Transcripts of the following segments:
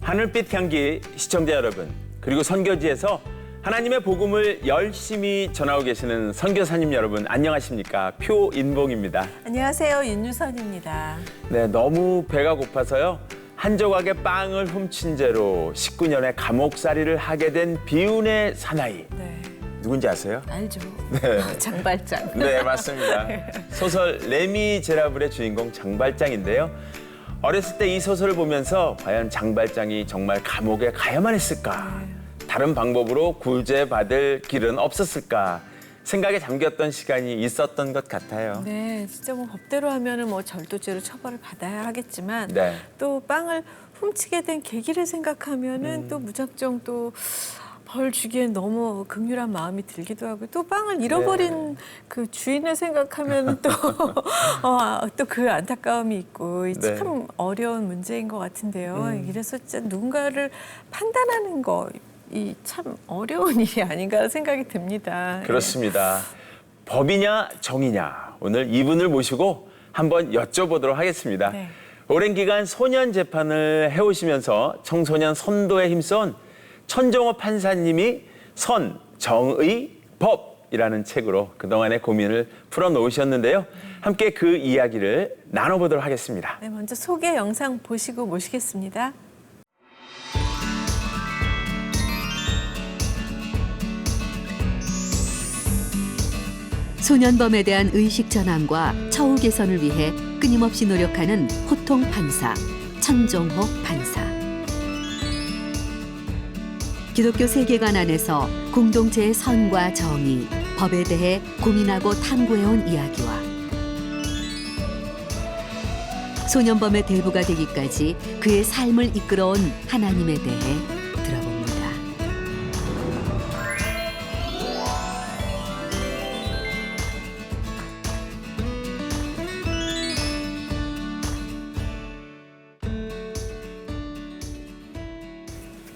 하늘빛 향기 시청자 여러분, 그리고 선교지에서 하나님의 복음을 열심히 전하고 계시는 선교사님 여러분, 안녕하십니까? 표인봉입니다. 안녕하세요, 윤유선입니다. 네, 너무 배가 고파서요. 한 조각의 빵을 훔친 죄로 19년의 감옥살이를 하게 된 비운의 사나이. 네, 누군지 아세요? 알죠. 네. 장발장. 네, 맞습니다. 소설 레미제라블의 주인공 장발장인데요. 어렸을 때 이 소설을 보면서 과연 장발장이 정말 감옥에 가야만 했을까? 다른 방법으로 구제받을 길은 없었을까? 생각에 잠겼던 시간이 있었던 것 같아요. 네, 진짜 뭐 법대로 하면은 뭐 절도죄로 처벌을 받아야 하겠지만 네. 또 빵을 훔치게 된 계기를 생각하면은 또 무작정 또 벌 주기엔 너무 극률한 마음이 들기도 하고 또 빵을 잃어버린 그 주인을 생각하면 또 또 그 안타까움이 있고 네. 참 어려운 문제인 것 같은데요. 이래서 진짜 누군가를 판단하는 거 이 참 어려운 일이 아닌가 생각이 듭니다. 그렇습니다. 법이냐 정이냐, 오늘 이분을 모시고 한번 여쭤보도록 하겠습니다. 네. 오랜 기간 소년 재판을 해오시면서 청소년 선도에 힘써온 천정호 판사님이 선, 정의, 법이라는 책으로 그동안의 고민을 풀어놓으셨는데요. 함께 그 이야기를 나눠보도록 하겠습니다. 네, 먼저 소개 영상 보시고 모시겠습니다. 소년범에 대한 의식 전환과 처우 개선을 위해 끊임없이 노력하는 호통 판사 천정호 판사. 기독교 세계관 안에서 공동체의 선과 정의, 법에 대해 고민하고 탐구해온 이야기와 소년범의 대부가 되기까지 그의 삶을 이끌어온 하나님에 대해 들어봅니다.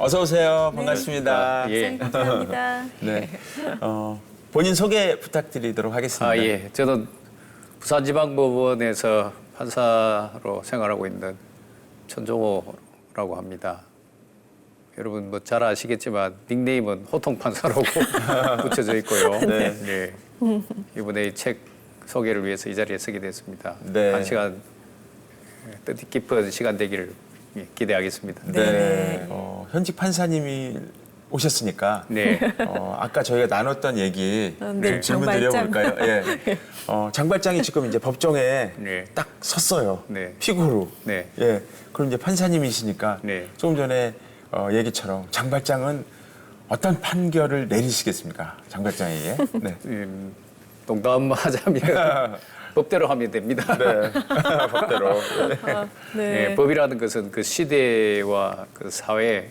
어서 오세요. 반갑습니다. 네, 감사합니다. 네. 본인 소개 부탁드리도록 하겠습니다. 예. 저는 부산지방법원에서 판사로 생활하고 있는 천정호라고 합니다. 여러분 뭐 잘 아시겠지만 닉네임은 호통판사라고 붙여져 있고요. 네. 네. 이번에 이 책 소개를 위해서 이 자리에 서게 됐습니다. 네. 한 시간 뜻깊은 시간 되기를 기대하겠습니다. 네. 현직 판사님이 오셨으니까 네. 아까 저희가 나눴던 얘기 네, 좀 질문 장발장. 드려볼까요? 예. 장발장이 지금 이제 법정에 네. 딱 섰어요. 네. 피고로. 네. 예. 그럼 이제 판사님이시니까 네. 조금 전에 얘기처럼 장발장은 어떤 판결을 내리시겠습니까? 장발장에게. 네. 농담하자면 법대로 하면 됩니다. 네. 법대로. 네. 네, 법이라는 것은 그 시대와 그 사회를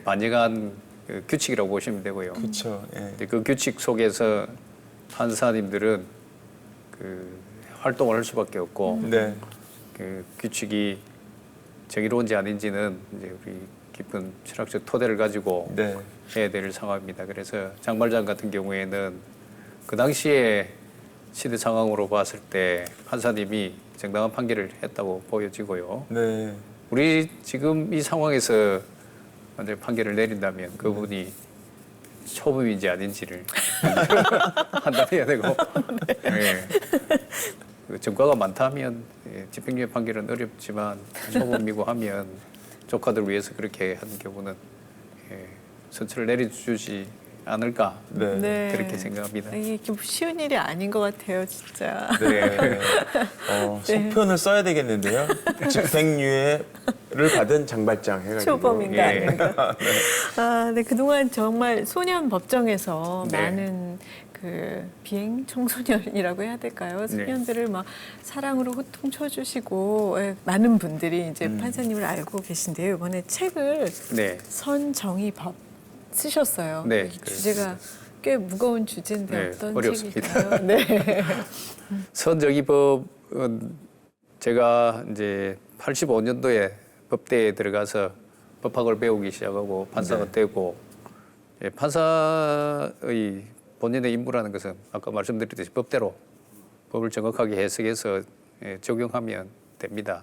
반영한 그 규칙이라고 보시면 되고요. 그렇죠. 예. 근데 그 규칙 속에서 판사님들은 그 활동을 할 수밖에 없고 네. 그 규칙이 정의로운지 아닌지는 이제 우리 깊은 철학적 토대를 가지고 네. 해야 될 상황입니다. 그래서 장발장 같은 경우에는 그 당시에 시대 상황으로 봤을 때 판사님이 정당한 판결을 했다고 보여지고요. 네. 우리 지금 이 상황에서 만약 판결을 내린다면 그분이 초범인지 아닌지를 판단해야 되고 네. 그 전과가 많다면 집행유예 판결은 어렵지만 초범이고 하면 조카들 위해서 그렇게 하는 경우는 선처를 내려주지 않을까 네. 네. 그렇게 생각합니다. 이게 쉬운 일이 아닌 것 같아요, 진짜. 네. 속편을 써야 되겠는데요. 집행유예를 받은 장발장 해가지고. 초범인가 예. 아닌가. 네, 그동안 정말 소년 법정에서 네. 많은 그 비행 청소년이라고 해야 될까요? 소년들을 막 사랑으로 호통쳐 주시고 많은 분들이 이제 판사님을 알고 계신데요. 이번에 책을 네. 선정의법 쓰셨어요. 네, 이 주제가 꽤 무거운 주제인데 네, 어떤 어렵습니다. 책일까요? 네. 선정의법은 제가 이제 85년도에 법대에 들어가서 법학을 배우기 시작하고 판사가 네. 되고 판사의 본연의 임무라는 것은 아까 말씀드렸듯이 법대로 법을 정확하게 해석해서 적용하면 됩니다.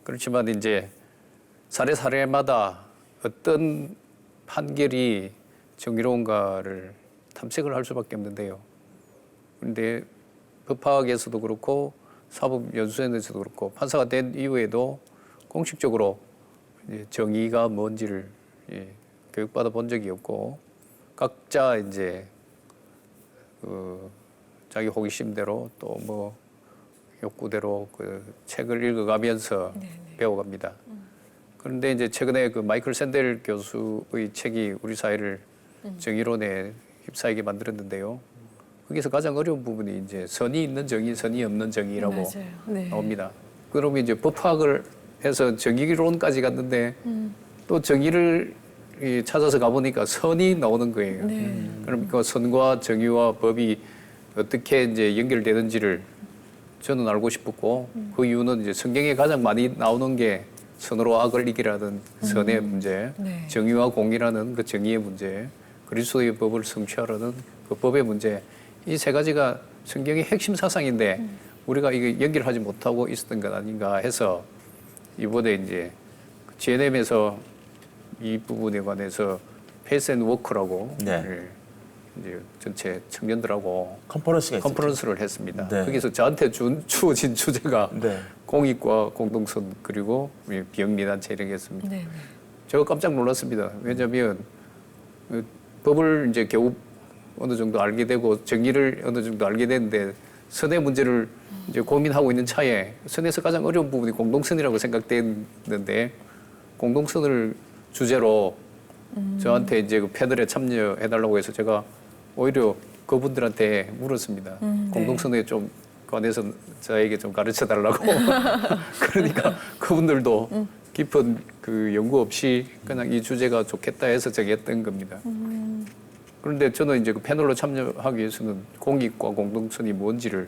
그렇지만 이제 사례마다 어떤 판결이 정의로운가를 탐색을 할 수밖에 없는데요. 그런데 법학에서도 그렇고 사법연수원에서도 그렇고 판사가 된 이후에도 공식적으로 이제 정의가 뭔지를 교육받아 본 적이 없고 각자 이제 자기 호기심대로 또 뭐 욕구대로 그 책을 읽어가면서 배워갑니다. 그런데 이제 최근에 그 마이클 샌델 교수의 책이 우리 사회를 정의론에 휩싸이게 만들었는데요. 거기서 가장 어려운 부분이 이제 선이 있는 정의, 선이 없는 정의라고 맞아요. 네. 나옵니다. 그러면 이제 법학을 해서 정의론까지 갔는데 또 정의를 찾아서 가보니까 선이 나오는 거예요. 네. 그럼 그 선과 정의와 법이 어떻게 이제 연결되는지를 저는 알고 싶었고 그 이유는 이제 성경에 가장 많이 나오는 게 선으로 악을 이기라는 선의 문제, 네. 정의와 공의라는 그 정의의 문제, 그리스도의 법을 성취하라는 그 법의 문제, 이 세 가지가 성경의 핵심 사상인데 우리가 이게 연결하지 못하고 있었던 것 아닌가 해서 이번에 이제 GNM에서 이 부분에 관해서 페이스 앤 워크라고 네. 이제 전체 청년들하고 컨퍼런스가 있었죠. 컨퍼런스를 했습니다. 네. 거기서 저한테 주어진 주제가 네. 공익과 공동선 그리고 비영리단체 이런 게 있습니다. 네. 제가 깜짝 놀랐습니다. 왜냐하면 법을 이제 겨우 어느 정도 알게 되고 정의를 어느 정도 알게 되는데 선의 문제를 이제 고민하고 있는 차에 선에서 가장 어려운 부분이 공동선이라고 생각되는데 공동선을 주제로 저한테 이제 그 패널에 참여해달라고 해서 제가 오히려 그분들한테 물었습니다. 공동선에 좀 관해서 저에게 좀 가르쳐 달라고. 그러니까 그분들도 깊은 그 연구 없이 그냥 이 주제가 좋겠다 해서 정했던 겁니다. 그런데 저는 이제 그 패널로 참여하기 위해서는 공익과 공동선이 뭔지를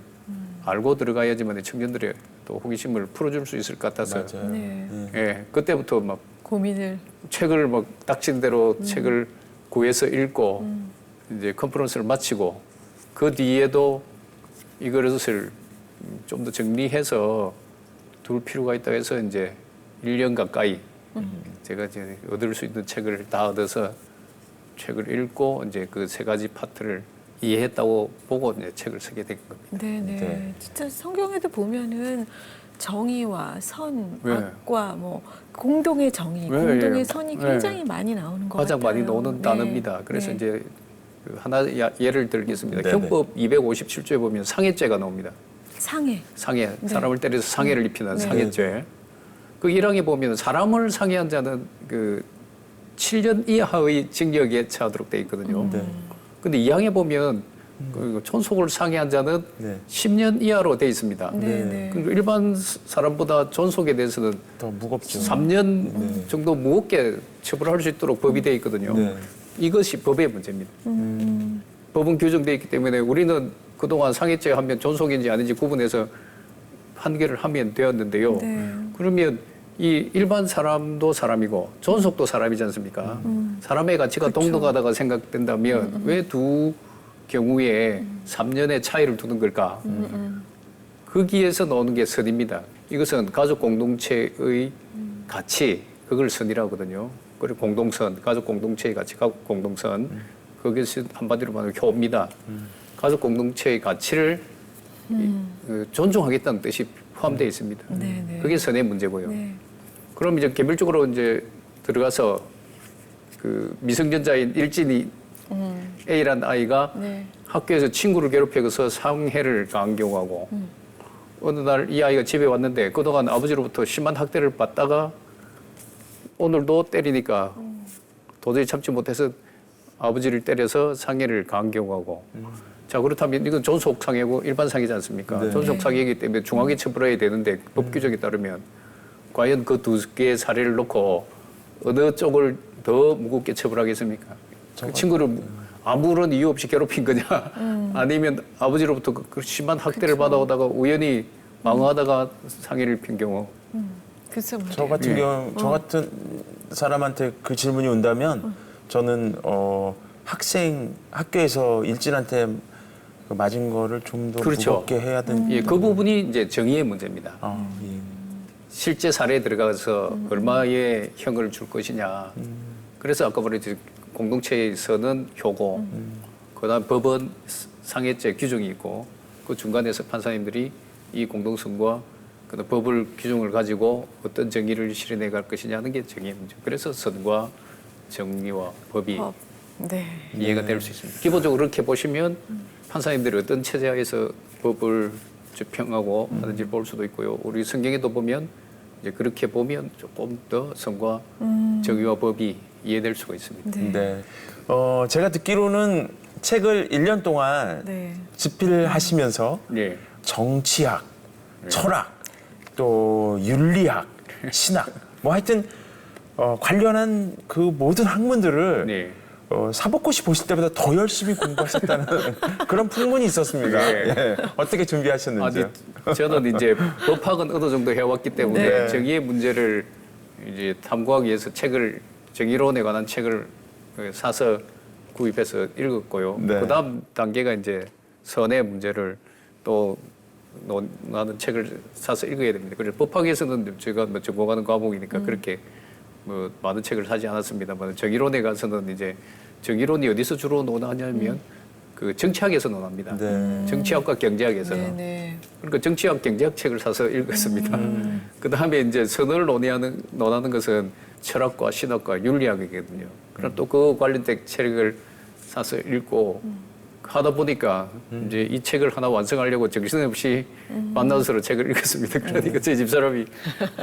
알고 들어가야지만 청년들의 또 호기심을 풀어줄 수 있을 것 같아서 맞아요. 네. 예, 그때부터 막 고민을. 책을 막 닥친 대로 책을 구해서 읽고 이제 컨퍼런스를 마치고 그 뒤에도 이것을 좀 더 정리해서 둘 필요가 있다 해서 이제 1년 가까이 제가 이제 얻을 수 있는 책을 다 얻어서 책을 읽고 이제 그 세 가지 파트를 이해했다고 보고 이제 책을 쓰게 된 겁니다. 네네. 네. 진짜 성경에도 보면은 정의와 선, 네. 악과 뭐 공동의 정의, 네, 공동의 네. 선이 네. 굉장히 많이 나오는 것 가장 같아요. 많이 나오는 네. 단어입니다. 그래서 네. 이제 그 하나 예를 들겠습니다. 네네. 형법 257조에 보면 상해죄가 나옵니다. 상해. 상해, 네. 사람을 때려서 상해를 입히는 네. 상해죄. 그 1항에 보면 사람을 상해한 자는 그 7년 이하의 징역에 처하도록 돼 있거든요. 네. 근데 2항에 보면 그 존속을 상해한 자는 네. 10년 이하로 돼 있습니다. 네네. 그러니까 일반 사람보다 존속에 대해서는 더 무겁죠. 3년 정도 무겁게 처벌할 수 있도록 법이 돼 있거든요. 네. 이것이 법의 문제입니다. 법은 규정돼 있기 때문에 우리는 그동안 상해죄 하면 존속인지 아닌지 구분해서 판결을 하면 되었는데요. 네. 그러면 이 일반 사람도 사람이고 존속도 사람이지 않습니까? 사람의 가치가 동등하다가 생각된다면 왜 두 경우에 3년의 차이를 두는 걸까? 거기에서 나오는 게 선입니다. 이것은 가족 공동체의 가치, 그걸 선이라고 하거든요. 그리고 공동선, 가족 공동체의 가치, 가족 공동선, 그것이 한마디로 말하면 효입니다. 가족 공동체의 가치를 존중하겠다는 뜻이 포함되어 있습니다. 네네. 그게 선의 문제고요. 네. 그럼 이제 개별적으로 이제 들어가서 그 미성년자인 일진이 A라는 아이가 네. 학교에서 친구를 괴롭혀서 상해를 당한 경우하고 어느 날 이 아이가 집에 왔는데 그동안 아버지로부터 심한 학대를 받다가 오늘도 때리니까 도저히 참지 못해서 아버지를 때려서 상해를 당한 경우하고 자 그렇다면 이건 존속 상해고 일반 상해지 않습니까? 네. 존속 상해이기 때문에 중하게 처벌해야 되는데 법 규정에 따르면 과연 그 두 개의 사례를 놓고 어느 쪽을 더 무겁게 처벌하겠습니까? 그 친구를 아무런 이유 없이 괴롭힌 거냐 아니면 아버지로부터 그 심한 학대를 받아오다가 우연히 망하다가 상해를 입힌 경우 그래서 저 같은 경우, 저 같은 사람한테 그 질문이 온다면 저는 학교에서 일진한테 그 맞은 거를 좀 더 그렇죠. 무겁게 해야 되는. 예, 그 부분이 이제 정의의 문제입니다. 예. 실제 사례에 들어가서 얼마의 형을 줄 것이냐. 그래서 아까 말했듯이 공동체에서는 효고, 그다음 법원 상해죄 규정이 있고, 그 중간에서 판사님들이 이 공동성과 그다음 법을 규정을 가지고 어떤 정의를 실현해 갈 것이냐 하는 게 정의의 문제. 그래서 선과 정의와 법이 네. 이해가 될 수 있습니다. 기본적으로 그렇게 보시면 판사님들이 어떤 체제하에서 법을 평하고 하는지 볼 수도 있고요. 우리 성경에도 보면 이제 그렇게 보면 조금 더 선과 정의와 법이 이해될 수가 있습니다. 네. 네. 제가 듣기로는 책을 1년 동안 네. 집필하시면서 네. 정치학, 철학, 또 윤리학, 신학, 뭐 하여튼 관련한 그 모든 학문들을 네. 사법고시 보실 때보다 더 열심히 공부하셨다는 그런 풍문이 있었습니다. 네. 예. 어떻게 준비하셨는지요? 저는 이제 법학은 어느 정도 해왔기 때문에 네. 정의의 문제를 이제 탐구하기 위해서 책을 정의론에 관한 책을 사서 구입해서 읽었고요. 네. 그다음 단계가 이제 선의 문제를 또 논하는 책을 사서 읽어야 됩니다. 그래서 법학에서는 제가 뭐 전공하는 과목이니까 그렇게 뭐 많은 책을 사지 않았습니다만 정의론에 가서는 이제 정의론이 어디서 주로 논하냐면 그 정치학에서 논합니다. 네. 정치학과 경제학에서. 네. 네. 그러니까 정치학, 경제학 책을 사서 읽었습니다. 그 다음에 이제 선을 논하는 것은 철학과 신학과 윤리학이거든요. 그럼 또 그 관련된 책을 사서 읽고 하다 보니까 이제 이 책을 하나 완성하려고 정신없이 만나서 서로 책을 읽었습니다. 그러니까 제 집사람이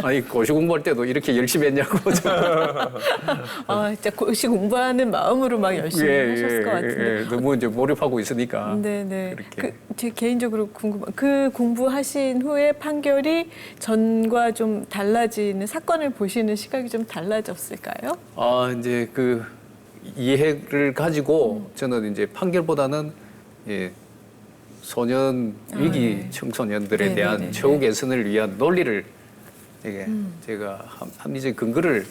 아니 고시 공부할 때도 이렇게 열심히 했냐고. 진짜 고시 공부하는 마음으로 막 열심히 하셨을 것 같은데. 너무 이제 몰입하고 있으니까. 네네. 그렇게. 제 개인적으로 궁금한 그 공부하신 후에 판결이 전과 좀 달라지는 사건을 보시는 시각이 좀 달라졌을까요? 이제 그 이해를 가지고 저는 이제 판결보다는 예, 소년 위기 네. 청소년들에 네, 대한 네, 네, 처우 개선을 위한 논리를 이게 제가 합리적 근거를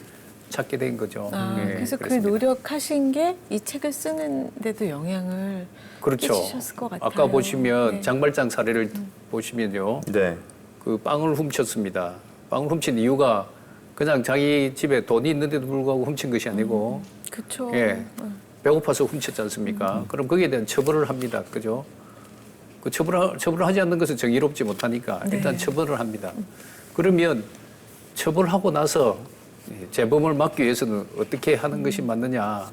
찾게 된 거죠. 예, 그래서 그 그렇습니다. 노력하신 게 이 책을 쓰는데도 영향을 그렇죠. 끼치셨을 것 같아요. 아까 보시면 네. 장발장 사례를 보시면요, 네. 그 빵을 훔쳤습니다. 빵을 훔친 이유가 그냥 자기 집에 돈이 있는데도 불구하고 훔친 것이 아니고 그렇죠. 예, 배고파서 훔쳤지 않습니까? 그럼 거기에 대한 처벌을 합니다. 그죠? 그 처벌을 하지 않는 것은 정의롭지 못하니까 일단 네. 처벌을 합니다. 그러면 처벌하고 나서 재범을 막기 위해서는 어떻게 하는 것이 맞느냐,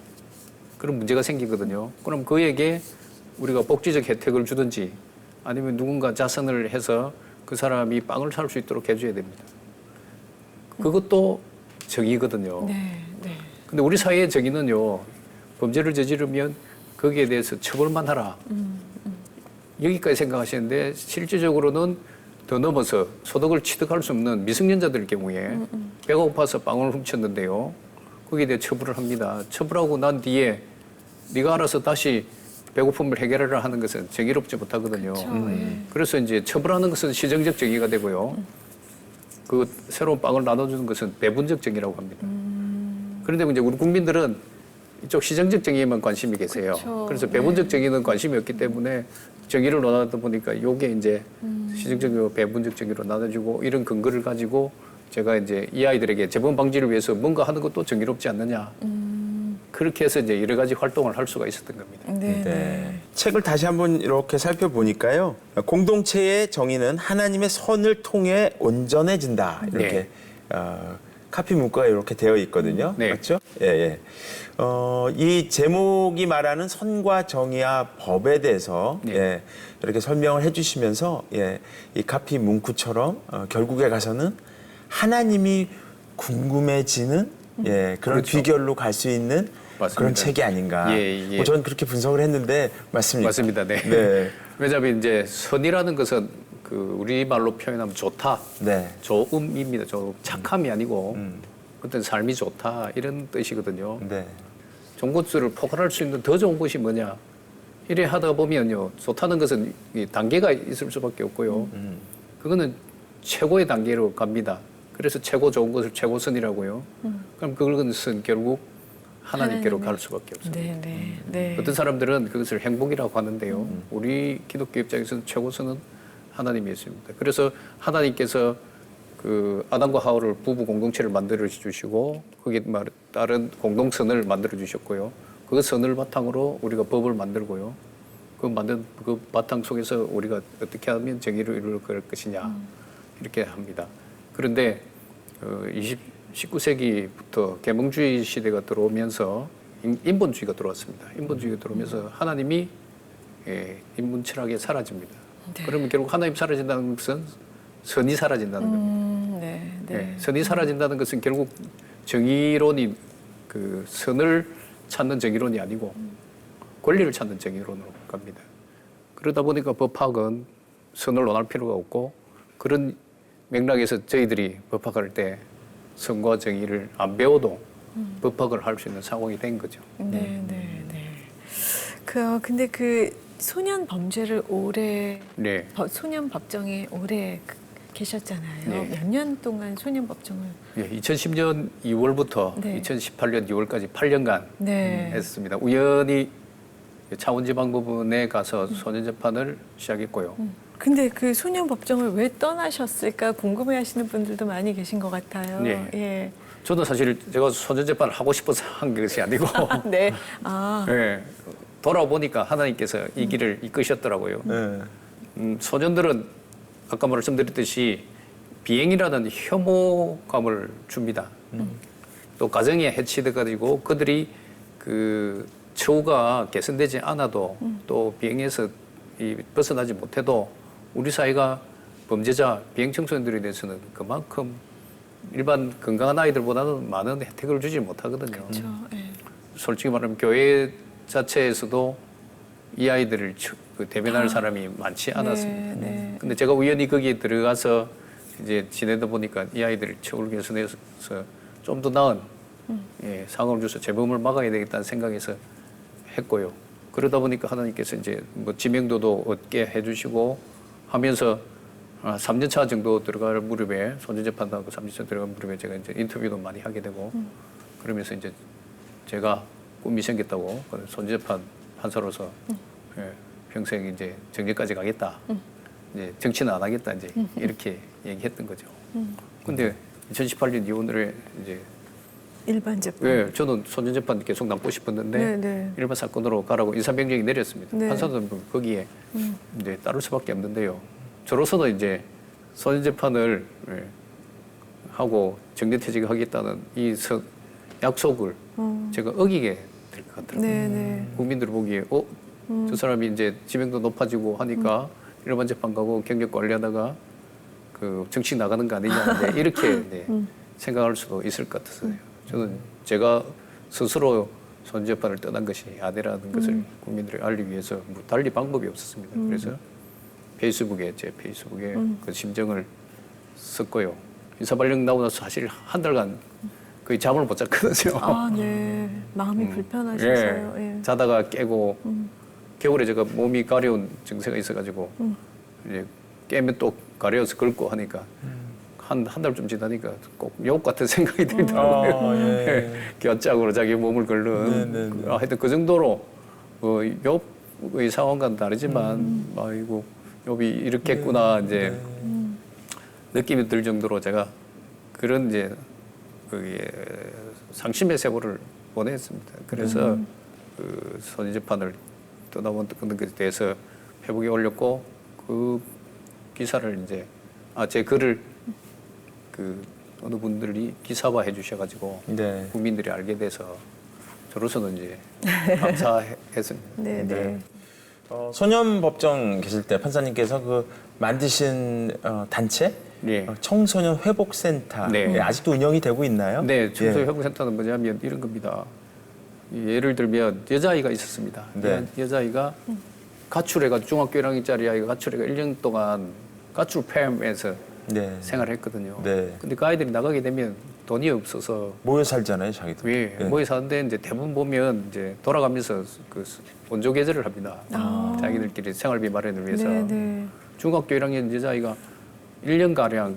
그런 문제가 생기거든요. 그럼 그에게 우리가 복지적 혜택을 주든지 아니면 누군가 자선을 해서 그 사람이 빵을 살 수 있도록 해줘야 됩니다. 그것도 정의거든요. 네, 네. 근데 우리 사회의 정의는요, 범죄를 저지르면 거기에 대해서 처벌만 하라. 여기까지 생각하시는데 실질적으로는 더 넘어서 소득을 취득할 수 없는 미성년자들 경우에 배가 고파서 빵을 훔쳤는데요, 거기에 대해 처벌을 합니다. 처벌하고 난 뒤에 네가 알아서 다시 배고픔을 해결하라 하는 것은 정의롭지 못하거든요. 그렇죠. 예. 그래서 이제 처벌하는 것은 시정적 정의가 되고요. 그 새로운 빵을 나눠주는 것은 배분적 정의라고 합니다. 그런데 이제 우리 국민들은 이쪽 시정적 정의에만 관심이 계세요. 그렇죠. 그래서 배분적 정의는 관심이 없기 때문에 정의를 논하다 보니까 이게 이제 시정적 정의와 배분적 정의로 나눠지고, 이런 근거를 가지고 제가 이제 이 아이들에게 재범 방지를 위해서 뭔가 하는 것도 정의롭지 않느냐. 그렇게 해서 이제 여러 가지 활동을 할 수가 있었던 겁니다. 네, 네. 네. 책을 다시 한번 이렇게 살펴보니까요. 공동체의 정의는 하나님의 선을 통해 온전해진다. 이렇게 카피 문구가 이렇게 되어 있거든요. 네. 맞죠? 예, 예. 이 제목이 말하는 선과 정의와 법에 대해서 네. 예, 이렇게 설명을 해주시면서 예, 이 카피 문구처럼 결국에 가서는 하나님이 궁금해지는 예, 그런 그렇죠. 비결로 갈 수 있는 맞습니다. 그런 책이 아닌가. 예, 예. 저는 그렇게 분석을 했는데 맞습니다. 맞습니다. 네. 네. 왜냐하면 이제 선이라는 것은 그 우리말로 표현하면 좋다, 네. 좋음입니다. 착함이 아니고 어떤 삶이 좋다, 이런 뜻이거든요. 네. 좋은 것들을 포괄할 수 있는 더 좋은 것이 뭐냐, 이래 하다 보면요, 좋다는 것은 이 단계가 있을 수밖에 없고요. 그거는 최고의 단계로 갑니다. 그래서 최고 좋은 것을 최고선이라고요. 그럼 그것은 결국 하나님께로 갈 수밖에 없습니다. 네, 네, 네. 어떤 사람들은 그것을 행복이라고 하는데요. 우리 기독교 입장에서는 최고선은 하나님이었습니다. 그래서 하나님께서 그 아담과 하와를 부부 공동체를 만들어 주시고 거기에 따른 공동선을 만들어 주셨고요. 그 선을 바탕으로 우리가 법을 만들고요. 그 만든 그 바탕 속에서 우리가 어떻게 하면 정의를 이룰 것이냐 이렇게 합니다. 그런데 19세기부터 계몽주의 시대가 들어오면서 인본주의가 들어왔습니다. 인본주의가 들어오면서 하나님이 인문 철학에 사라집니다. 네. 그러면 결국 하나님 사라진다는 것은 선이 사라진다는 겁니다. 네, 네. 네, 선이 사라진다는 것은 결국 정의론이 그 선을 찾는 정의론이 아니고 권리를 찾는 정의론으로 갑니다. 그러다 보니까 법학은 선을 논할 필요가 없고 그런 맥락에서 저희들이 법학할 때 선과 정의를 안 배워도 법학을 할 수 있는 상황이 된 거죠. 네, 네, 네. 근데 그 소년 범죄를 오래 네. 소년 법정에 오래 계셨잖아요. 네. 몇 년 동안 소년 법정을 2010년 2월부터 네. 2018년 2월까지 8년간 네. 했습니다. 우연히 창원지방법원에 가서 소년 재판을 시작했고요. 근데 그 소년 법정을 왜 떠나셨을까 궁금해하시는 분들도 많이 계신 것 같아요. 네. 예. 저도 사실 제가 소년 재판을 하고 싶어서 한 것이 아니고 네. 아. 네, 돌아보니까 하나님께서 이 길을 이끄셨더라고요. 네. 소년들은 아까 말씀드렸듯이 비행이라는 혐오감을 줍니다. 또 가정에 해치돼가지고 그들이 그 처우가 개선되지 않아도 또 비행에서 벗어나지 못해도 우리 사회가 범죄자, 비행 청소년들에 대해서는 그만큼 일반 건강한 아이들보다는 많은 혜택을 주지 못하거든요. 그렇죠. 예. 솔직히 말하면 교회 자체에서도 이 아이들을 대변할 사람이 많지 않았습니다. 네, 네. 근데 제가 우연히 거기에 들어가서 이제 지내다 보니까 이 아이들을 처우를 개선해서 좀 더 나은 상황을 줘서 재범을 막아야 되겠다는 생각에서 했고요. 그러다 보니까 하나님께서 이제 뭐 지명도도 얻게 해주시고 하면서 3년 차 정도 들어갈 무렵에 소년재판도 하고 3년 차 들어갈 무렵에 제가 이제 인터뷰도 많이 하게 되고 그러면서 이제 제가 꿈이 생겼다고 소년재판 판사로서 평생 이제 정년까지 가겠다. 이제 정치는 안 하겠다 이제 이렇게 얘기했던 거죠. 근데 2018년 이혼을 이제 일반 재판. 예, 저는 소년재판 계속 남고 싶었는데 네, 네. 일반 사건으로 가라고 인사명령이 내렸습니다. 네. 판사들은 거기에 이제 따를 수밖에 없는데요. 저로서는 이제 소년재판을 하고 정년퇴직을 하겠다는 이 약속을 제가 어기게 될 것 같더라고요. 네, 네. 국민들 보기에 저 사람이 이제 지명도 높아지고 하니까 일반 재판 가고 경력 관리하다가 그 정치 나가는 거 아니냐 이제 이렇게 이제 생각할 수도 있을 것 같아서요. 저는 제가 스스로 소년재판을 떠난 것이 아니라는 것을 국민들에게 알리기 위해서 뭐 달리 방법이 없었습니다. 그래서 제 페이스북에 그 심정을 썼고요. 인사발령 나오고 나서 사실 한 달간 거의 잠을 못 잤거든요. 아, 네. 마음이 불편하셔서요. 예. 자다가 깨고 겨울에 제가 몸이 가려운 증세가 있어가지고 이제 깨면 또 가려워서 긁고 하니까 한 달쯤 지나니까 꼭 욕 같은 생각이 들더라고요. 예. 곁짝으로 자기 몸을 긁는 하여튼 그 정도로 욕의 상황과는 다르지만 아이고 욕이 이렇게 했구나 이제 느낌이 들 정도로 제가 그런 이제 상심의 세월을 보냈습니다. 그래서 그 소년재판을 떠나본 것에 대해서 페북에 올렸고 그 기사를 이제 제 글을 그 어느 분들이 기사화해 주셔가지고 네. 국민들이 알게 돼서 저로서는 이제 감사했습니다. 네, 네. 소년법정 계실 때 판사님께서 그 만드신 단체 네. 청소년 회복센터 네. 아직도 운영이 되고 있나요? 네, 청소 예. 회복센터는 뭐냐면 이런 겁니다. 예를 들면 여자아이가 있었습니다. 네. 여자아이가 가출해가 중학교 1학년짜리 아이가 가출해가 1년 동안 가출 팸에서 네. 생활했거든요. 네. 근데 그 아이들이 나가게 되면 돈이 없어서 모여 살잖아요, 자기들. 왜 예. 모여 사는데 이제 대부분 보면 이제 돌아가면서 그 원조 계좌를 합니다. 자기들끼리 생활비 마련을 위해서 네, 네. 중학교 1학년 여자아이가 1년 가량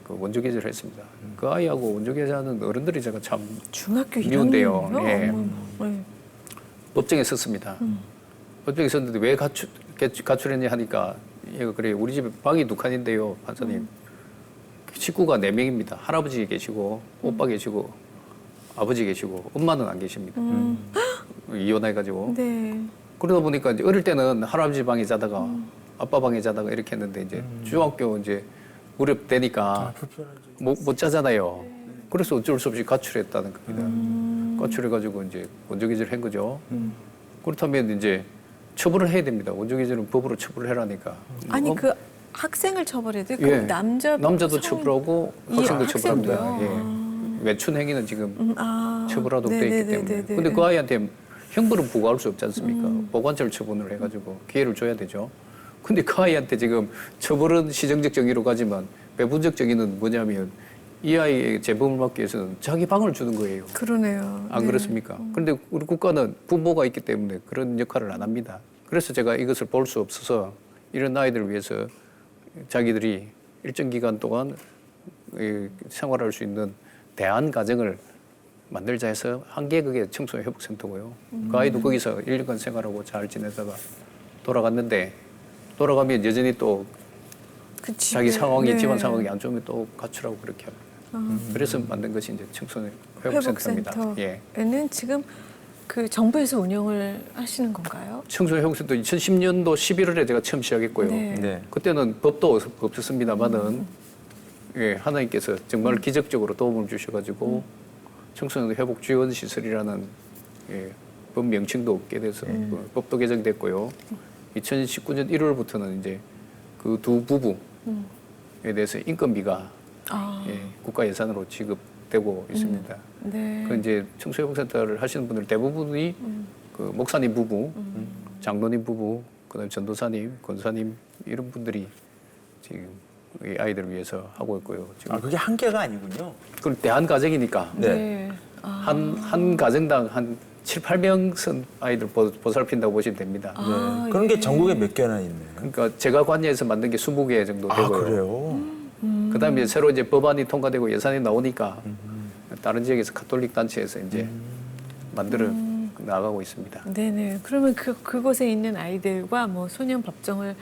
그 원조 계좌를 했습니다. 그 아이하고 원조 계좌는 어른들이 제가 참 중학교 미운데요. 1학년이요? 네. 네. 법정에 썼습니다. 법정에 썼는데 왜 가출했냐 하니까 얘가 그래 우리 집에 방이 2칸인데요, 판사님. 식구가 4명입니다. 할아버지 계시고 오빠 계시고 아버지 계시고 엄마는 안 계십니다. 이혼해가지고. 네. 그러다 보니까 이제 어릴 때는 할아버지 방에 자다가 아빠 방에 자다가 이렇게 했는데 이제 중학교 이제 무렵 되니까 못 자잖아요. 그래서 어쩔 수 없이 가출했다는 겁니다. 가출해가지고 이제 원조기지를 한 거죠. 그렇다면 이제 처벌을 해야 됩니다. 원조기지는 법으로 처벌을 해라니까. 아니 그 학생을 처벌해야 돼요? 예. 그럼 남자도 성인- 처벌하고 이 학생도 학생도요? 처벌합니다. 예. 외춘 행위는 지금 처벌하도록 돼 있기 때문에. 네네네네네. 근데 그 아이한테 형벌은 부과할 수 없지 않습니까? 보관처를 처분을 해가지고 기회를 줘야 되죠. 근데 그 아이한테 지금 처벌은 시정적 정의로 가지만 배분적 정의는 뭐냐면 이 아이의 재범을 막기 위해서는 자기 방을 주는 거예요. 그러네요. 안 네. 그렇습니까? 그런데 우리 국가는 부모가 있기 때문에 그런 역할을 안 합니다. 그래서 제가 이것을 볼 수 없어서 이런 아이들을 위해서 자기들이 일정 기간 동안 생활할 수 있는 대안 가정을 만들자 해서 한 개 그게 청소년 회복센터고요. 그 아이도 거기서 1년간 생활하고 잘 지내다가 돌아갔는데 돌아가면 여전히 또 그 집에- 자기 상황이 네. 집안 상황이 안 좋으면 또 가출하고 그렇게 합니다. 그래서 만든 것이 이제 청소년 회복센터입니다. 예. 회복센터에는 지금 그 정부에서 운영을 하시는 건가요? 청소년 회복센터 2010년도 11월에 제가 처음 시작했고요. 네. 네. 그때는 법도 없었습니다만은 예, 하나님께서 정말 기적적으로 도움을 주셔가지고 청소년 회복 지원 시설이라는 예, 법 명칭도 없게 돼서 그 법도 개정됐고요. 2019년 1월부터는 이제 그 두 부부에 대해서 인건비가 아, 예, 국가 예산으로 지급되고 있습니다. 네. 그 이제 청소회복센터를 하시는 분들 대부분이 그 목사님 부부, 장로님 부부, 그다음에 전도사님, 권사님 이런 분들이 지금 이 아이들을 위해서 하고 있고요. 지금 아, 그게 한계가 아니군요. 그걸 대한 가정이니까 네. 아, 한 가정당 한 7, 8명 선 아이들 보살핀다고 보시면 됩니다. 아, 그런 게 예. 전국에 몇 개나 있네요. 그러니까 제가 관여해서 만든 게 20개 정도 되고요. 아, 그래요? 그다음에 새로 이제 법안이 통과되고 예산이 나오니까 다른 지역에서 가톨릭 단체에서 이제 만들어 나가고 있습니다. 네네. 그러면 그곳에 있는 아이들과 뭐 소년 법정을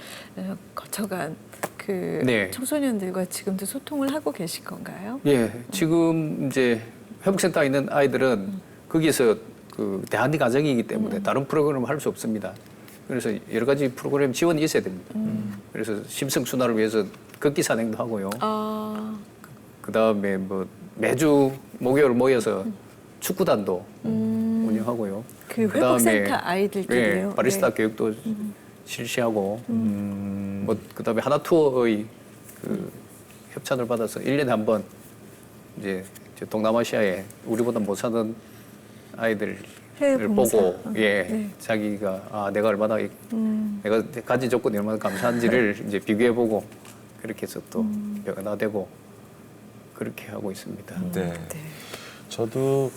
거쳐간 그 네. 청소년들과 지금도 소통을 하고 계실 건가요? 예, 지금 이제 회복센터에 있는 아이들은 거기서 그 대한 가정이기 때문에 다른 프로그램을 할 수 없습니다. 그래서 여러 가지 프로그램 지원이 있어야 됩니다. 그래서 심성순환을 위해서 걷기 산행도 하고요. 아, 그 다음에 뭐 매주 목요일 모여서 축구단도 운영하고요. 그 그다음에 회복센터 아이들끼리요? 예, 바리스타 네. 교육도 실시하고 뭐 그다음에 하나 투어의 그 협찬을 받아서 1년에 한 번 이제 동남아시아에 우리보다 못 사는 아이들을 해외 봉사. 보고 예 네. 자기가 내가 얼마나 내가 가진 조건이 얼마나 감사한지를 이제 비교해보고 그렇게 해서 또 변화되고 그렇게 하고 있습니다. 네. 네. 저도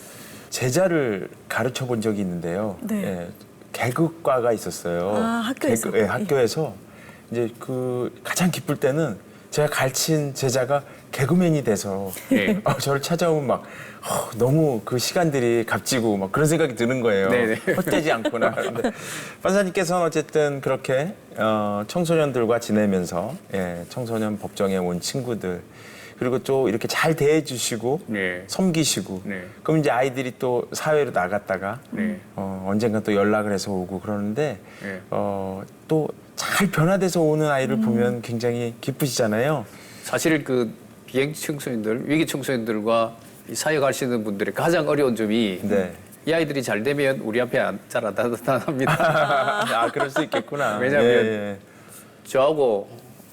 제자를 가르쳐 본 적이 있는데요. 네. 예, 개그과가 있었어요. 아, 학교에서? 예, 학교에서 이제 그 가장 기쁠 때는 제가 가르친 제자가 개그맨이 돼서 예. 저를 찾아오면 막 너무 그 시간들이 값지고 막 그런 생각이 드는 거예요. 네네. 헛되지 않구나. 근데 판사님께서는 어쨌든 그렇게 청소년들과 지내면서 예, 청소년 법정에 온 친구들 그리고 또 이렇게 잘 대해주시고 네. 섬기시고 네. 그럼 이제 아이들이 또 사회로 나갔다가 네. 언젠가 또 연락을 해서 오고 그러는데 네. 또 잘 변화돼서 오는 아이를 보면 굉장히 기쁘시잖아요. 사실 그 비행 청소년들, 위기 청소년들과 이 사회 가시는 분들의 가장 어려운 점이 네. 이 아이들이 잘 되면 우리 앞에 잘 안 나타납니다. 아 그럴 수 있겠구나. 왜냐하면 예, 저하고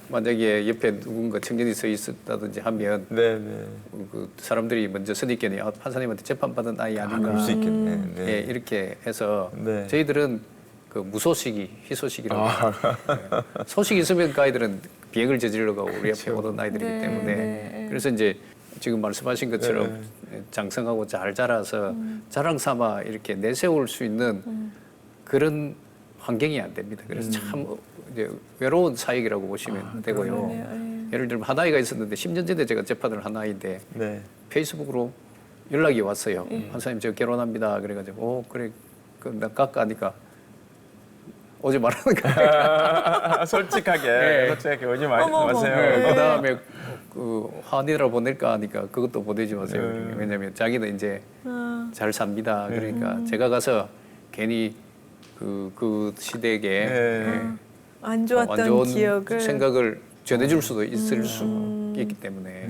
만약에 옆에 누군가 청년이 서 있었다든지 하면 네, 네. 그 사람들이 먼저 선입견이 판사님한테 재판받은 아이 아, 아닌가 그럴 수 있겠네. 네. 예, 이렇게 해서 네. 저희들은 그 무소식이, 희소식이라고 아. 예. 소식이 있으면 그 아이들은 비행을 저지르러 가고 우리 앞에 오던 아이들이기 네, 때문에 네. 그래서 이제 지금 말씀하신 것처럼 장성하고 잘 자라서 자랑 삼아 이렇게 내세울 수 있는 그런 환경이 안 됩니다. 그래서 참 이제 외로운 사역이라고 보시면 되고요. 그러네요. 예를 들면 한 아이가 있었는데 10년 전에 제가 재판을 한 아이인데 네. 페이스북으로 연락이 왔어요. 판사님 저 결혼합니다. 그래가지고 그래 나 깎아니까 오지 말라는 거예요. 솔직하게 네. 솔직하게 오지 어머, 어머. 마세요. 네. 그다음에 화환이라 보낼까 하니까 그것도 보내지 마세요. 왜냐하면 자기는 이제 잘 삽니다. 그러니까 제가 가서 괜히 그 시대에 안 좋았던 안 좋은 기억을 생각을 전해줄 수도 있을 수 있기 때문에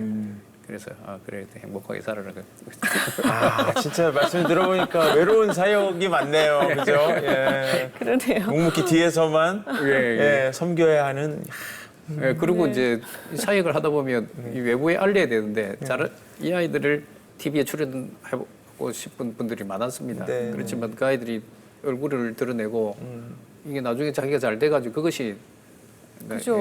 그래서 그래 행복하게 살아라. 아, 진짜 말씀 들어보니까 외로운 사역이 많네요. 그죠? 예. 그러네요. 묵묵히 뒤에서만 예, 섬겨야 하는. 예, 그리고 이제 이 사역을 하다 보면 이 외부에 알려야 되는데 이 아이들을 TV에 출연하고 싶은 분들이 많았습니다. 네. 그렇지만 그 아이들이 얼굴을 드러내고 이게 나중에 자기가 잘 돼가지고 그것이 그죠.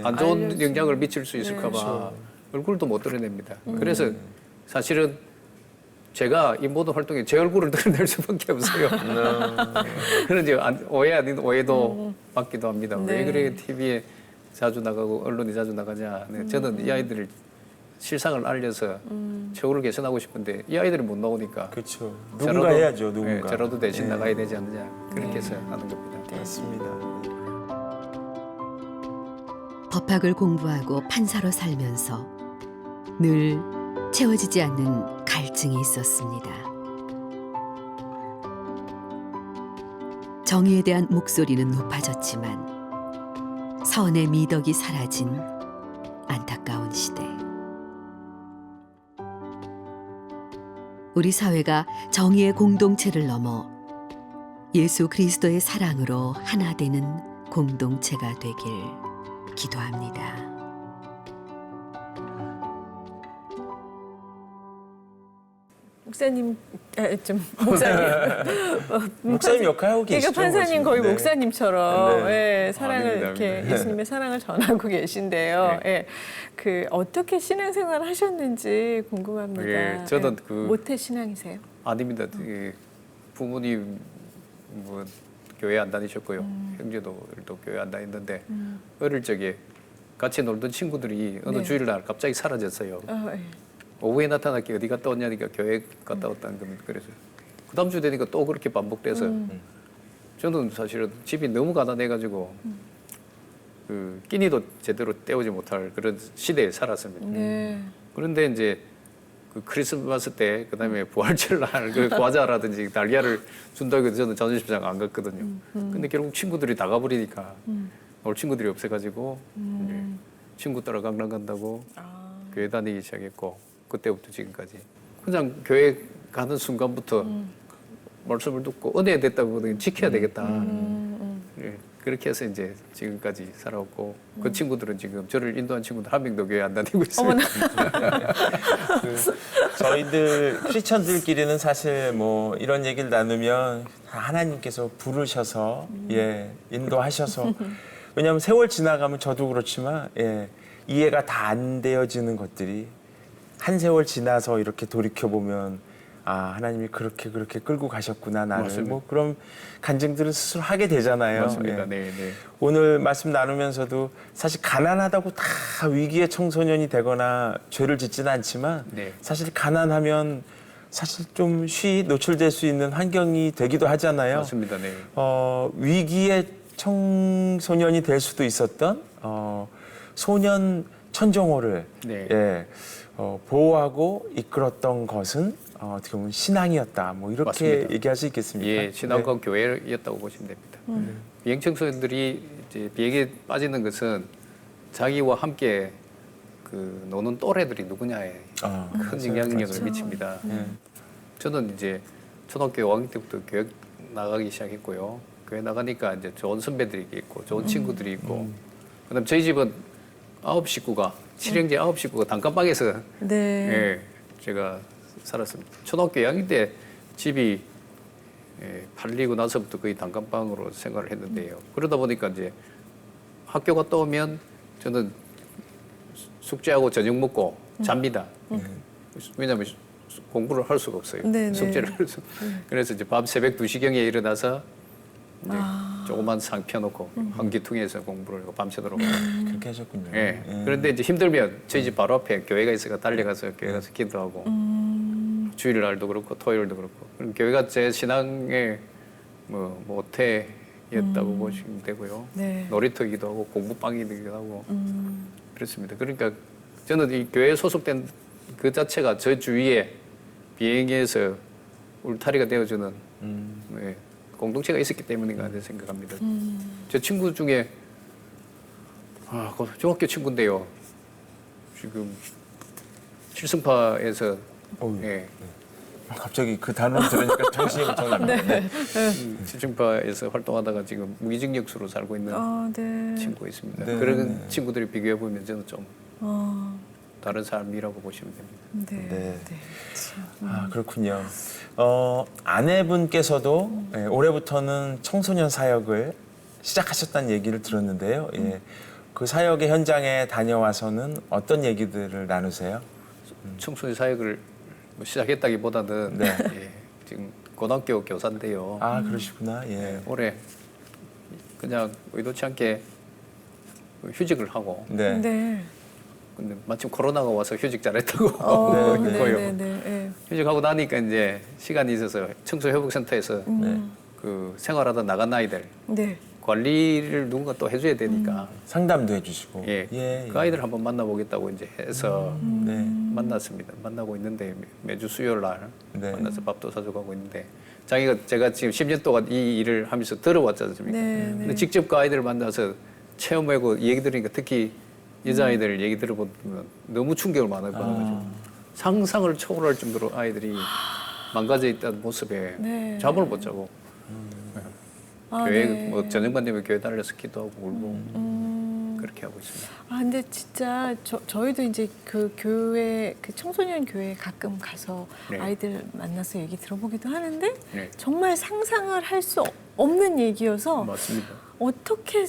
안 좋은 알려지. 영향을 미칠 수 있을까 봐 얼굴도 못 드러냅니다. 그래서 사실은 제가 이 모든 활동에 제 얼굴을 드러낼 수밖에 없어요. 그런 이제 오해 아닌 오해도 받기도 합니다. 네. 왜 그래 TV에 자주 나가고 언론에 자주 나가냐. 네, 저는 이 아이들을 실상을 알려서 처우를 개선하고 싶은데 이 아이들이 못 나오니까 그렇죠. 누군가 해야죠. 네, 누군가. 저라도 대신 나가야 되지 않느냐. 그렇게 해서 하는 겁니다. 맞습니다. 법학을 공부하고 판사로 살면서 늘 채워지지 않는 갈증이 있었습니다. 정의에 대한 목소리는 높아졌지만 선의 미덕이 사라진 안타까운 시대. 우리 사회가 정의의 공동체를 넘어 예수 그리스도의 사랑으로 하나 되는 공동체가 되길 기도합니다. 목사님, 목사님. 목사님 역할하고 계시죠. 그러니까 판사님 지금. 거의 네. 목사님처럼 네. 예, 사랑을 아닙니다, 이렇게 아닙니다. 예수님의 사랑을 전하고 계신데요. 예, 그 어떻게 신앙생활 하셨는지 궁금합니다. 예, 저는 그 모태 신앙이세요? 아닙니다. 부모님 뭐 교회 안 다니셨고요. 형제도 교회 안 다녔는데 어릴 적에 같이 놀던 친구들이 어느 네. 주일날 갑자기 사라졌어요. 예. 오후에 나타났기 어디 갔다 왔냐니까 교회 갔다 왔다는 겁니다. 그래서 그 다음 주 되니까 또 그렇게 반복돼서 저는 사실은 집이 너무 가난해가지고 그 끼니도 제대로 때우지 못할 그런 시대에 살았습니다. 네. 그런데 이제 그 크리스마스 때 그다음에 부활절날 그 과자라든지 달걀을 준다고 해서 저는 자존심상 안 갔거든요. 근데 결국 친구들이 다 가버리니까 올 친구들이 없어가지고 이제 친구 따라 강남 간다고 교회 다니기 시작했고 그때부터 지금까지 그냥 교회 가는 순간부터 말씀을 듣고 은혜 됐다고 지켜야 되겠다. 예, 그렇게 해서 이제 지금까지 살아왔고 그 친구들은 지금 저를 인도한 친구들 한 명도 교회 안 다니고 있어요. 저희들 크리스천들끼리는 사실 뭐 이런 얘기를 나누면 하나님께서 부르셔서 예 인도하셔서 왜냐하면 세월 지나가면 저도 그렇지만 예 이해가 다 안 되어지는 것들이 한 세월 지나서 이렇게 돌이켜 보면 하나님이 그렇게 끌고 가셨구나 나를 맞습니다. 뭐 그런 간증들을 스스로 하게 되잖아요. 맞습니다. 예. 네, 네. 오늘 말씀 나누면서도 사실 가난하다고 다 위기의 청소년이 되거나 죄를 짓지는 않지만 네. 사실 가난하면 사실 좀 노출될 수 있는 환경이 되기도 하잖아요. 맞습니다. 네. 위기의 청소년이 될 수도 있었던 소년 천정호를 네. 예, 보호하고 이끌었던 것은 어떻게 보면 신앙이었다. 뭐 이렇게 맞습니다. 얘기할 수 있겠습니까? 예, 신앙과 교회였다고 보시면 됩니다. 비행 청소년들이 이제 비행에 빠지는 것은 자기와 함께 그 노는 또래들이 누구냐에 큰 영향력을 미칩니다. 저는 이제 초등학교 5학년 때부터 교육 나가기 시작했고요. 교회 나가니까 이제 좋은 선배들이 있고 좋은 친구들이 있고 그다음 저희 집은 9식구가 7형제 9식구가 단칸방에서 네. 예, 제가 살았습니다. 초등학교 2학년 때 집이 팔리고 나서부터 거의 단칸방으로 생활을 했는데요. 그러다 보니까 이제 학교 갔다 오면 저는 숙제하고 저녁 먹고 잡니다. 왜냐하면 공부를 할 수가 없어요. 네네. 숙제를 할 수. 그래서 이제 밤 새벽 2시경에 일어나서 이제 조그만 상 펴놓고 환기통에서 공부를 하고 밤새도록. 그렇게 하셨군요. 예. 그런데 이제 힘들면 저희 집 바로 앞에 교회가 있어서 달려가서 교회 가서 기도하고 주일날도 그렇고 토요일도 그렇고 그럼 교회가 제 신앙의 뭐 모태였다고 보시면 되고요. 네. 놀이터이기도 하고 공부방이기도 하고 그렇습니다. 그러니까 저는 이 교회에 소속된 그 자체가 저 주위에 비행기에서 울타리가 되어주는 예, 공동체가 있었기 때문인가 하는 생각합니다. 제 친구 중에 그 중학교 친구인데요. 지금 칠성파에서 어우. 예, 갑자기 그 단어를 들으니까 정신이 엄청납니다. 네. 칠성파에서 활동하다가 지금 무기징역수로 살고 있는 네. 친구가 있습니다. 네. 그런 친구들이 비교해 보면 저는 좀 어, 다른 삶이라고 보시면 됩니다. 네. 네. 네. 참. 아, 그렇군요. 아내분께서도 예, 올해부터는 청소년 사역을 시작하셨다는 얘기를 들었는데요. 예, 그 사역의 현장에 다녀와서는 어떤 얘기들을 나누세요? 청소년 사역을 뭐 시작했다기보다는 네. 예, 지금 고등학교 교사인데요. 아, 그러시구나. 예. 올해 그냥 의도치 않게 휴직을 하고 네. 네. 근데 마침 코로나가 와서 휴직 잘했다고 네, 했고요. 네, 네, 네. 휴직하고 나니까 이제 시간이 있어서 청소회복센터에서 네. 그 생활하다 나간 아이들 네. 관리를 누군가 또 해줘야 되니까 상담도 해주시고. 예, 그 아이들 한번 만나보겠다고 이제 해서 네. 만났습니다. 만나고 있는데 매주 수요일 날 네. 만나서 밥도 사주고 하고 있는데 제가 지금 10년 동안 이 일을 하면서 들어왔지 않습니까? 네, 근데 네. 직접 그 아이들 만나서 체험하고 얘기 들으니까 특히 여자아이들 얘기 들어보면 너무 충격을 많이 받아가지고 상상을 초월할 정도로 아이들이 망가져 있다는 모습에 네. 잠을 못 자고 아, 교회 네. 뭐 저녁만 되면 교회 달려서 기도하고 울고 그렇게 하고 있습니다. 아, 근데 진짜 저희도 이제 그 교회, 그 청소년 교회 가끔 가서 네. 아이들 만나서 얘기 들어보기도 하는데 네. 정말 상상을 할 수 없는 얘기여서 맞습니다. 어떻게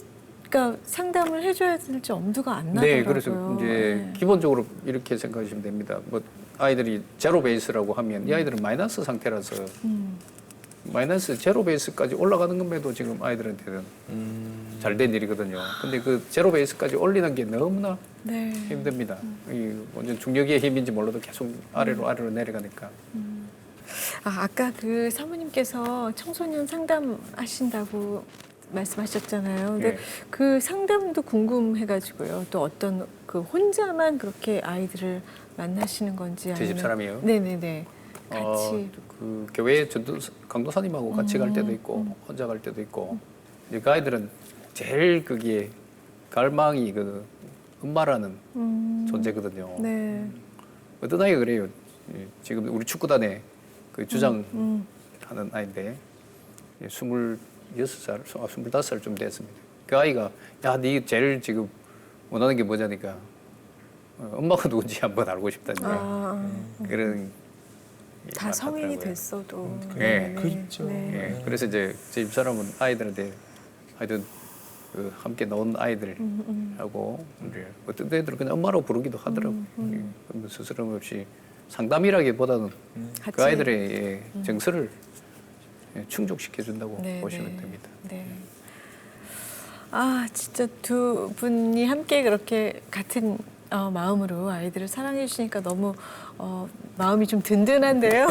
그러니까 상담을 해줘야 될지 엄두가 안 나더라고요. 네, 그래서 이제 네. 기본적으로 이렇게 생각하시면 됩니다. 뭐 아이들이 제로 베이스라고 하면 이 아이들은 마이너스 상태라서 마이너스 제로 베이스까지 올라가는 것에도 지금 아이들한테는 잘 된 일이거든요. 근데 그 제로 베이스까지 올리는 게 너무나 네. 힘듭니다. 이 완전 중력의 힘인지 몰라도 계속 아래로 내려가니까. 아까 그 사모님께서 청소년 상담하신다고 말씀하셨잖아요. 근데 네. 그 상담도 궁금해가지고요. 또 어떤 그 혼자만 그렇게 아이들을 만나시는 건지 제 집사람이요? 네네네. 같이. 그 교회 강도사님하고 같이 갈 때도 있고 혼자 갈 때도 있고 이제 그 아이들은 제일 거기에 갈망이 그 엄마라는 존재거든요. 네. 어떤 아이가 그래요. 지금 우리 축구단에 그 주장하는 아이인데 26살, 25살쯤 됐습니다. 그 아이가 야, 네 제일 지금 원하는 게 뭐냐니까 엄마가 누군지 한번 알고 싶다는 그런 다 성인이 많더라고요. 됐어도. 네. 그렇죠. 네. 예, 그래서 이제 제 집사람은 아이들한테 하여튼 그 함께 노는 아이들하고 이제 어떤 애들은 그냥 엄마라고 부르기도 하더라고요. 예, 그러면 스스럼 없이 상담이라기보다는 같이. 그 아이들의 정서를 충족시켜 준다고 네, 보시면 네. 됩니다. 네. 아, 진짜 두 분이 함께 그렇게 같은 마음으로 아이들을 사랑해 주시니까 너무 마음이 좀 든든한데요.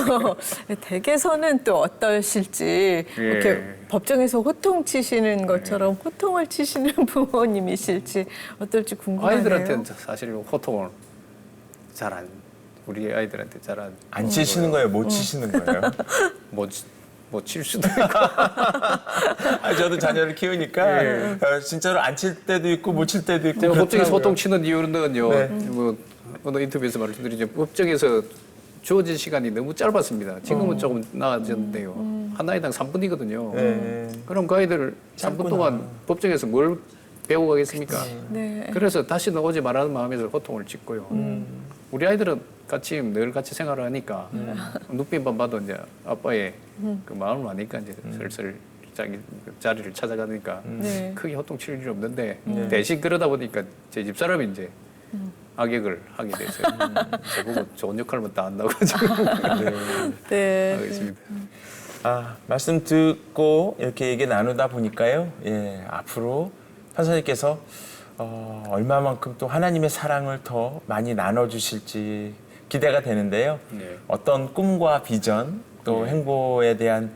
댁에서는 또 어떠실지 이렇게 법정에서 호통 치시는 것처럼 호통을 치시는 부모님이실지 어떨지 궁금하네요. 아이들한테는 사실 호통을 우리 아이들한테 잘 안 치시는 거예요? 못 치시는 거예요? 뭐칠 수도 있고 아, 저도 자녀를 키우니까 진짜로 안 칠 때도 있고 못 칠 때도 있고. 제가 법정에서 그렇더라고요. 호통 치는 이유는요. 네. 뭐 어느 인터뷰에서 말씀드리죠. 법정에서 주어진 시간이 너무 짧았습니다. 지금은 조금 나아졌는데요. 한 아이당 3분이거든요. 네. 그럼 그 아이들 3분 동안 법정에서 뭘 배우고 가겠습니까? 네. 그래서 다시는 오지 말라는 마음에서 호통을 찍고요. 우리 아이들은 늘 같이 생활을 하니까 눈빛만 봐도 이제 아빠의 그 마음을 아니까 이제 슬슬 자기 자리를 찾아가니까 네. 크게 호통 칠 일이 없는데 대신 그러다 보니까 제 집사람이 이제 악역을 하게 됐어요. 저보고 좋은 역할만 다 한다고 지금 네. 하고 있습니다. 아, 말씀 듣고 이렇게 얘기 나누다 보니까요. 예, 앞으로 판사님께서 얼마만큼 또 하나님의 사랑을 더 많이 나눠주실지 기대가 되는데요. 네. 어떤 꿈과 비전 또 행보에 대한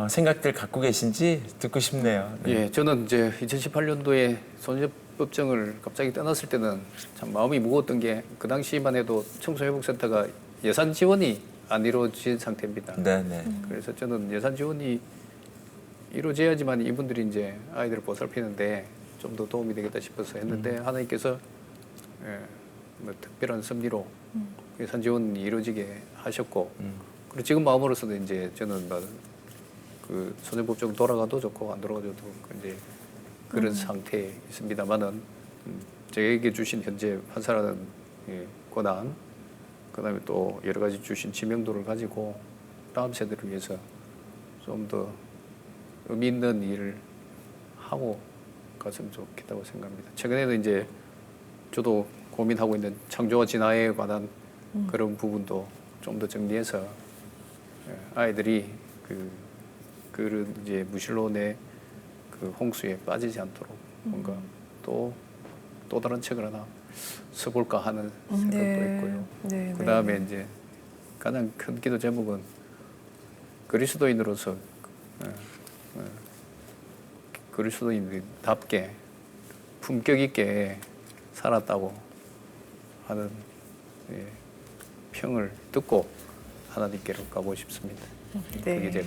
생각들 갖고 계신지 듣고 싶네요. 네. 예, 저는 이제 2018년도에 소년법정을 갑자기 떠났을 때는 참 마음이 무거웠던 게 그 당시만 해도 청소회복센터가 예산 지원이 안 이루어진 상태입니다. 네, 네. 그래서 저는 예산 지원이 이루어져야지만 이분들이 이제 아이들을 보살피는데 좀 더 도움이 되겠다 싶어서 했는데 하나님께서 뭐 특별한 섭리로 예산 지원이 이루어지게 하셨고 그리고 지금 마음으로서도 이제 저는 그 소년법정 돌아가도 좋고 안 돌아가도 좋고 이제 그런 상태에 있습니다만은 저에게 주신 현재 판사라는 권한 그다음에 또 여러 가지 주신 지명도를 가지고 다음 세대를 위해서 좀 더 의미 있는 일을 하고 갔으면 좋겠다고 생각합니다. 최근에도 이제 저도 고민하고 있는 창조와 진화에 관한 그런 부분도 좀 더 정리해서 아이들이 그런 이제 무신론의 그 홍수에 빠지지 않도록 뭔가 또 다른 책을 하나 써볼까 하는 생각도 있고요. 네, 그 다음에 이제 가장 큰 기도 제목은 그리스도인으로서 그리스도인답게 품격 있게 살았다고 하는 평을 듣고 하나님께로 가고 싶습니다. 그게 제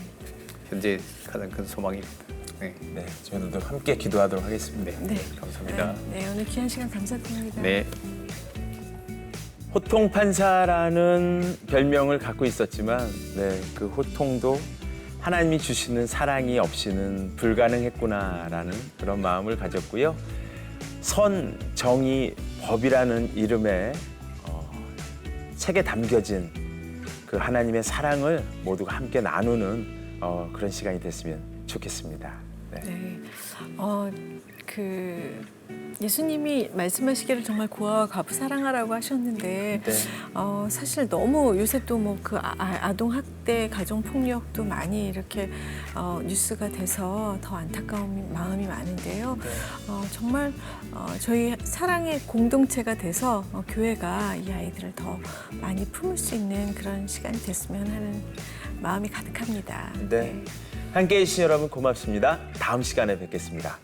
현재 가장 큰 소망입니다. 네. 네, 저희도 함께 기도하도록 하겠습니다. 네. 감사합니다. 네, 오늘 귀한 시간 감사드립니다. 네. 호통 판사라는 별명을 갖고 있었지만, 네, 그 호통도 하나님이 주시는 사랑이 없이는 불가능했구나라는 그런 마음을 가졌고요. 선, 정의, 법이라는 이름에 책에 담겨진 그 하나님의 사랑을 모두가 함께 나누는 그런 시간이 됐으면 좋겠습니다. 네. 네. 예수님이 말씀하시기를 정말 고아와 과부 사랑하라고 하셨는데 네. 사실 너무 요새 또 뭐 그 아동 학대, 가정 폭력도 많이 이렇게 뉴스가 돼서 더 안타까운 마음이 많은데요. 정말 저희 사랑의 공동체가 돼서 교회가 이 아이들을 더 많이 품을 수 있는 그런 시간이 됐으면 하는 마음이 가득합니다. 네. 함께해 주신 여러분 고맙습니다. 다음 시간에 뵙겠습니다.